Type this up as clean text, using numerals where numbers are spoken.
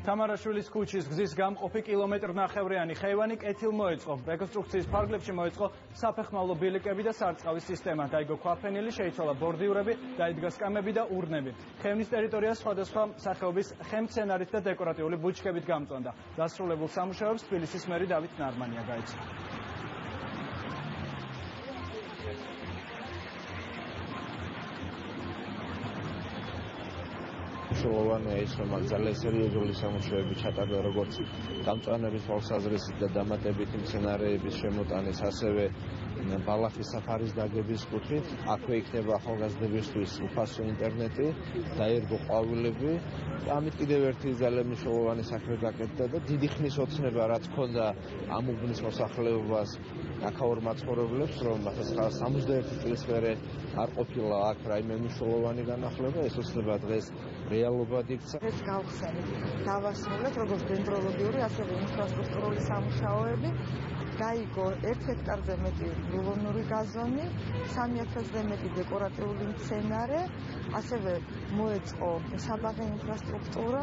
თამარაშვილის ქუჩის გზის გამყოფი კილომეტრნახევრიანი ხეივანი კეთილ მოეწყო. რეკონსტრუქციის ფარგლებში მოეწყო საფეხმავლო ბილიკები და სარწყავის სისტემა. დაიგო ქვაფენილი, შეიცვალა ბორდიურები, დაიდგა სკამები და ურნები. ხევნის ტერიტორია სხვადასხვა სახეობის ხემცენარით და დეკორატიული ბუჩქებით გამწვანდა. დასრულებულ სამუშაოებს თბილისის მერი დავით ნარმანია გაეცნო. მნიშვნელოვანია ის, რომ ძალიან სერიოზული სამუშაოები ჩატარდა როგორც გამწვანების თვალსაზრისით და დამატებითი მცენარეების შემოტანის, ასევე ბალახის საფარის დაგების კუთხით. აქვე იქნება ახალგაზრდებისთვის უფასო ინტერნეტი, დაირგო ყვავილები. ამით კიდევ ერთი ძალიან მნიშვნელოვანი საქმე გაკეთდა და დიდი ხნის ოცნება რაც ჰქონდა ამ უბნის მოსახლეობას, აქაურ მაცხოვრებლებს, რომ 61 წლის მერე არ ყოფილა აქ რაიმე მნიშვნელოვანი განახლება, ეს ოცნება დღეს რეალობად იქცა. ეს გავხსენით, დავასრულეთ როგორც დენდროლოგიური, ასევე ინფრასტრუქტურული სამუშაოები. გაიგო 1 ჰექტარზე მეტი ბულონური გაზონი, 3000-ზე მეტი დეკორატიული მცენარე, ასევე მოეწყო საბაღე ინფრასტრუქტურა.